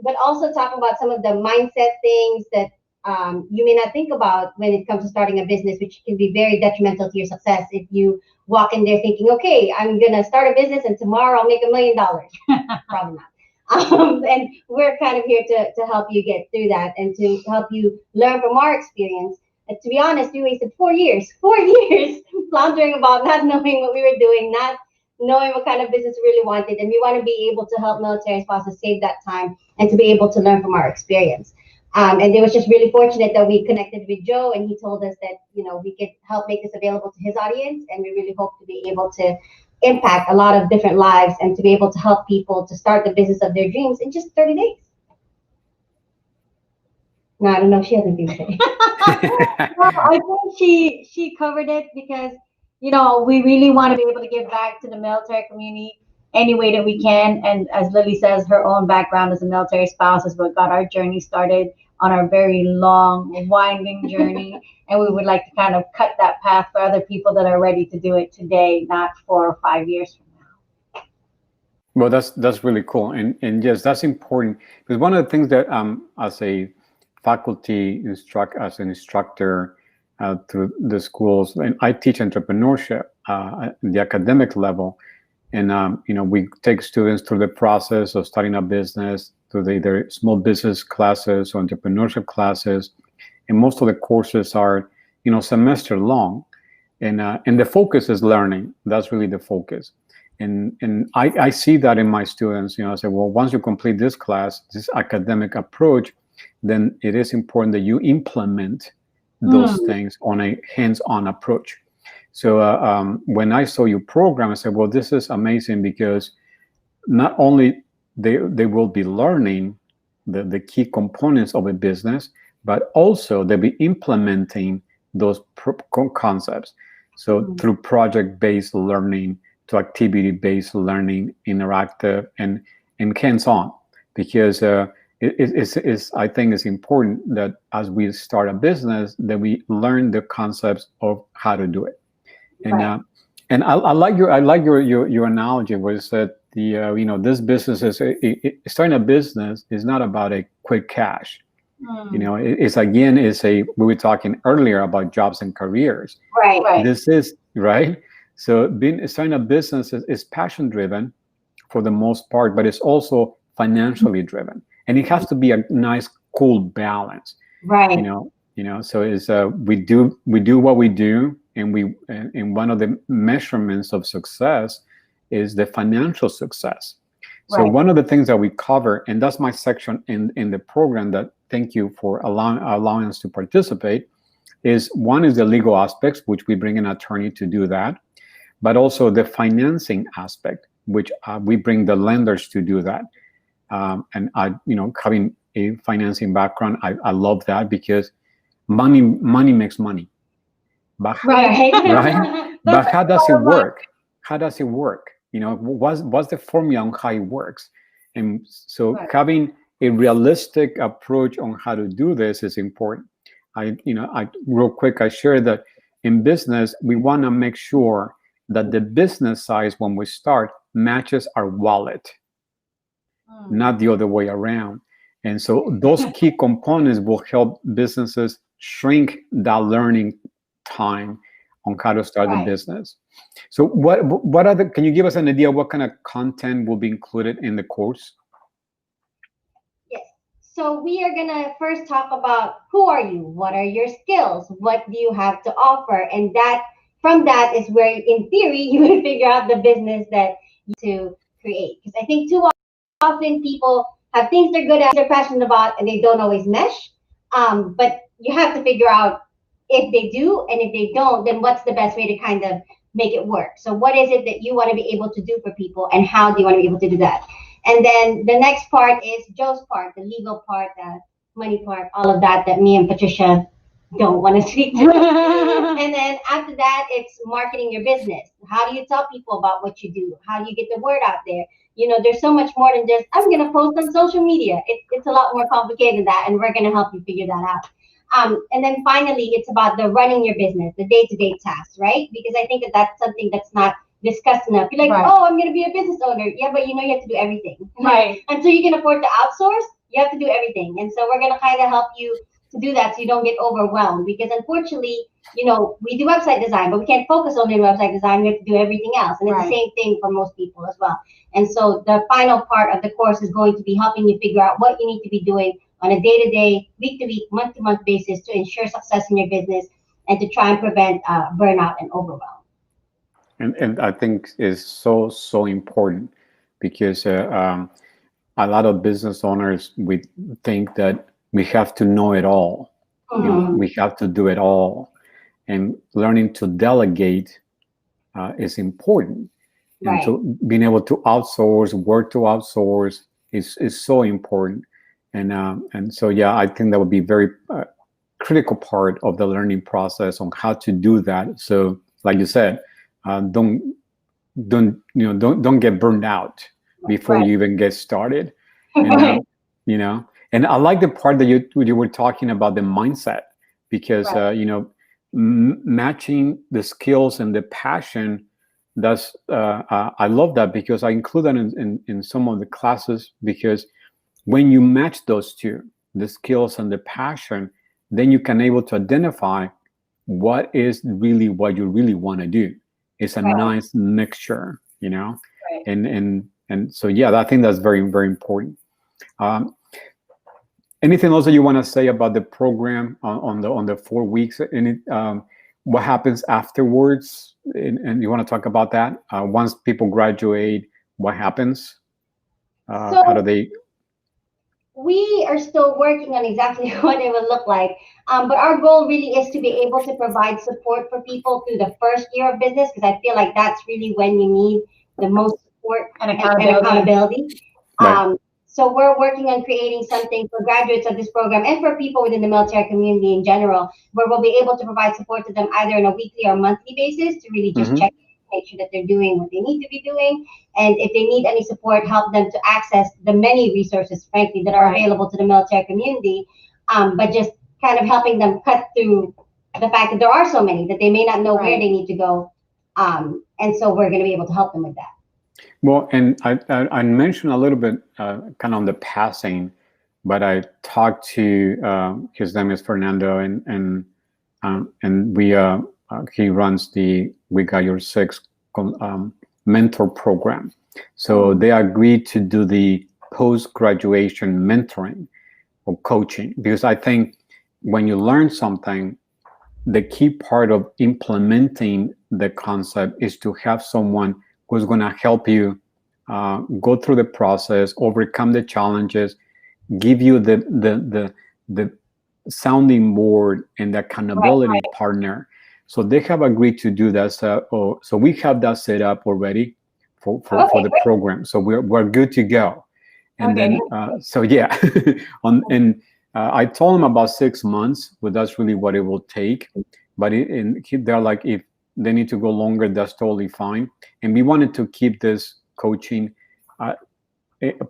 S9: but also talk about some of the mindset things that you may not think about when it comes to starting a business, which can be very detrimental to your success if you walk in there thinking, okay, I'm going to start a business and tomorrow I'll make $1 million. Probably not. And we're kind of here to help you get through that and to help you learn from our experience. And to be honest, we wasted 4 years floundering about not knowing what we were doing, not knowing what kind of business we really wanted. And we want to be able to help military spouses save that time and to be able to learn from our experience. And it was just really fortunate that we connected with Joe, and he told us that, we could help make this available to his audience. And we really hope to be able to impact a lot of different lives and to be able to help people to start the business of their dreams in just 30 days. No, I don't know if she has anything to say.
S10: Well, I think she covered it, because, we really want to be able to give back to the military community any way that we can. And as Lily says, her own background as a military spouse is what got our journey started. on our very long, winding journey. And we would like to kind of cut that path for other people that are ready to do it today, not 4 or 5 years from now.
S8: Well, that's really cool, and yes, that's important, because one of the things that as a faculty as an instructor through the schools, and I teach entrepreneurship at the academic level, and we take students through the process of starting a business, through either small business classes or entrepreneurship classes, and most of the courses are semester long, and the focus is learning. That's really the focus. And I see that in my students. I say, well, once you complete this class, this academic approach, then it is important that you implement those things on a hands-on approach. So when I saw your program, I said, well, this is amazing, because not only they will be learning the key components of a business, but also they'll be implementing those concepts. So through project-based learning to activity-based learning, interactive and hands-on, because I think it's important that as we start a business, that we learn the concepts of how to do it. And and I like your analogy where you said this business is starting a business is not about a quick cash. We were talking earlier about jobs and careers.
S9: Right.
S8: This is right. So starting a business is passion driven for the most part, but it's also financially driven, and it has to be a nice, cool balance.
S9: Right.
S8: So it's we do what we do, and one of the measurements of success is the financial success. So one of the things that we cover, and that's my section in the program, that thank you for allowing us to participate, is one is the legal aspects, which we bring an attorney to do that, but also the financing aspect, which we bring the lenders to do that. And having a financing background, I love that, because money makes money. But right? But how does it work? How does it work? What's the formula on how it works? And so having a realistic approach on how to do this is important. I real quick, I share that in business, we want to make sure that the business size when we start matches our wallet, not the other way around. And so those key components will help businesses shrink that learning time on how to start the business. So what other, can you give us an idea of what kind of content will be included in the course?
S9: Yes. So we are going to first talk about who are you? What are your skills? What do you have to offer? And from that is where, in theory, you would figure out the business that you to create. Because I think too often people have things they're good at, they're passionate about, and they don't always mesh. But you have to figure out if they do, and if they don't, then what's the best way to kind of make it work. So what is it that you want to be able to do for people, and how do you want to be able to do that? And then the next part is Joe's part, the legal part, the money part, all of that me and Patricia don't want to speak to. And then after that, it's marketing your business. How do you tell people about what you do? How do you get the word out there? There's so much more than just, I'm going to post on social media. It's a lot more complicated than that, and we're going to help you figure that out. And then finally, it's about the running your business, the day-to-day tasks, right? Because I think that's something that's not discussed enough. You're like, oh, I'm going to be a business owner. Yeah, but you have to do everything.
S10: Right.
S9: Until you can afford to outsource, you have to do everything. And so we're going to kind of help you to do that so you don't get overwhelmed. Because unfortunately, we do website design, but we can't focus only on website design. We have to do everything else. And it's the same thing for most people as well. And so the final part of the course is going to be helping you figure out what you need to be doing on a day-to-day, week-to-week, month-to-month basis to ensure success in your business and to try and prevent burnout and overwhelm.
S8: And I think is so important, because a lot of business owners, we think that we have to know it all. We have to do it all. And learning to delegate is important. And so being able to outsource, work to outsource is so important. And so, yeah, I think that would be very critical part of the learning process on how to do that. So, like you said, don't get burned out before you even get started. And, And I like the part that you were talking about the mindset, because matching the skills and the passion. That's I love that, because I include that in some of the classes, because when you match those two, the skills and the passion, then you can able to identify what is really what you really want to do. It's a nice mixture, and so I think that's very, very important. Anything else that you want to say about the program on the 4 weeks? What happens afterwards? And you want to talk about that? Once people graduate, what happens? How do they?
S9: We are still working on exactly what it would look like. But our goal really is to be able to provide support for people through the first year of business, because I feel like that's really when you need the most support and accountability.
S8: Right.
S9: So we're working on creating something for graduates of this program and for people within the military community in general, where we'll be able to provide support to them either on a weekly or monthly basis to really just check, make sure that they're doing what they need to be doing. And if they need any support, help them to access the many resources, frankly, that are available to the military community. But just kind of helping them cut through the fact that there are so many that they may not know where they need to go. And so we're going to be able to help them with that.
S8: Well, and I mentioned a little bit kind of on the passing, but I talked to his name is Fernando, and we he runs the We Got Your Six mentor program. So they agreed to do the post-graduation mentoring or coaching, because I think when you learn something, the key part of implementing the concept is to have someone who's going to help you go through the process, overcome the challenges, give you the sounding board and the accountability partner. So they have agreed to do that. So we have that set up already for the program. So we're good to go. And then I told them about 6 months, but that's really what it will take. But they're like, if they need to go longer, that's totally fine. And we wanted to keep this coaching a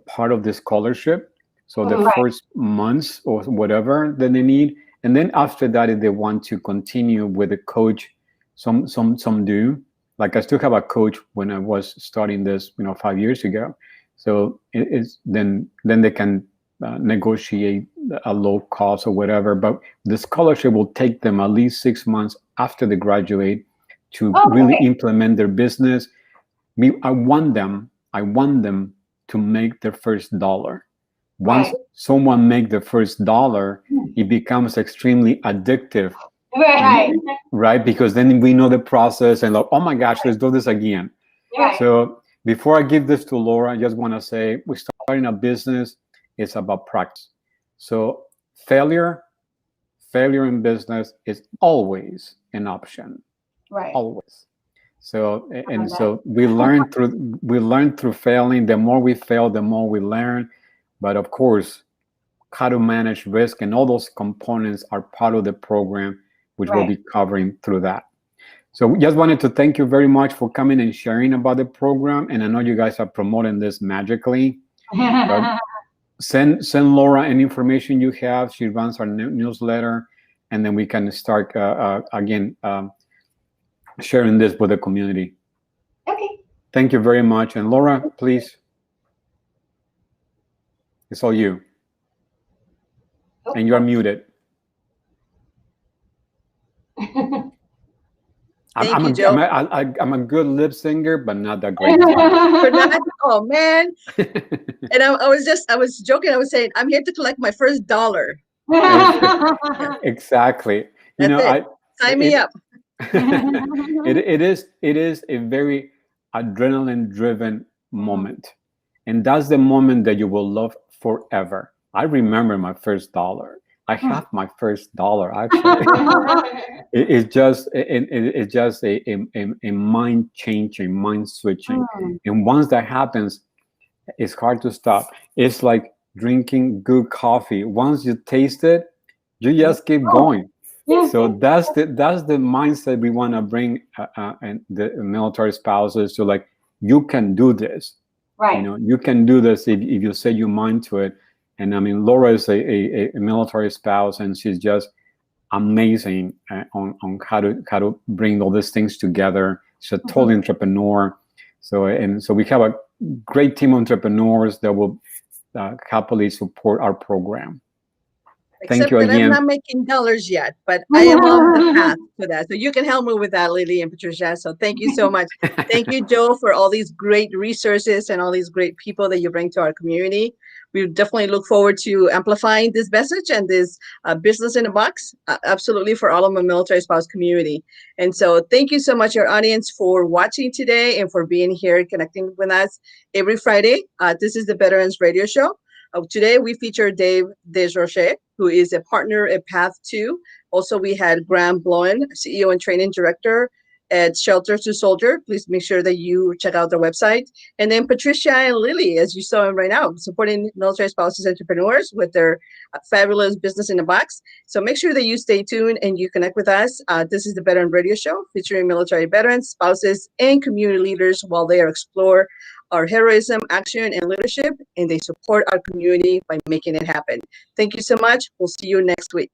S8: part of the scholarship. So the first months or whatever that they need. And then after that, if they want to continue with the coach, some do. Like I still have a coach when I was starting this, 5 years ago. So then they can negotiate a low cost or whatever. But the scholarship will take them at least 6 months after they graduate to really implement their business. I want them to make their first dollar. Once someone make the first dollar, it becomes extremely addictive. Right? Because then we know the process and like, oh my gosh, let's do this again. So before I give this to Laura, I just want to say we're starting a business. It's about practice. So failure in business is always an option. Always. So so we learn through failing. The more we fail, the more we learn. But of course, how to manage risk and all those components are part of the program, which we'll be covering through that. So we just wanted to thank you very much for coming and sharing about the program. And I know you guys are promoting this magically. Send Laura any information you have. She runs our newsletter, and then we can start again sharing this with the community.
S9: Okay.
S8: Thank you very much. And Laura, please. It's all you. And you are muted. I'm a good lip singer, but not that great.
S1: Oh man! And I was joking. I was saying I'm here to collect my first dollar.
S8: Exactly.
S1: Sign me up.
S8: It is a very adrenaline-driven moment, and that's the moment that you will love forever. I remember my first dollar. I have my first dollar actually. It's just a mind changing, mind switching, and once that happens, it's hard to stop. It's like drinking good coffee. Once you taste it, you just keep going. So that's the mindset we want to bring and the military spouses to, like, you can do this. You can do this if you set your mind to it. And I mean, Laura is a military spouse, and she's just amazing on how to bring all these things together. She's a total entrepreneur. So we have a great team of entrepreneurs that will happily support our program. Thank you again.
S1: I'm not making dollars yet, but I am on the path to that. So you can help me with that, Lily and Patricia. So thank you so much. Thank you, Joe, for all these great resources and all these great people that you bring to our community. We definitely look forward to amplifying this message and this business in a box, absolutely, for all of my military spouse community. And so thank you so much, your audience, for watching today and for being here, connecting with us every Friday. This is the Veterans Radio Show. Today, we feature Dave Desroches, who is a partner at Path 2. Also, we had Graham Blowen, CEO and Training Director at Shelter to Soldier. Please make sure that you check out their website. And then Patricia and Lily, as you saw them right now, supporting military spouses entrepreneurs with their fabulous business in a box. So make sure that you stay tuned and you connect with us. This is the Veteran Radio Show featuring military veterans, spouses, and community leaders while they explore our heroism, action, and leadership, and they support our community by making it happen. Thank you so much. We'll see you next week.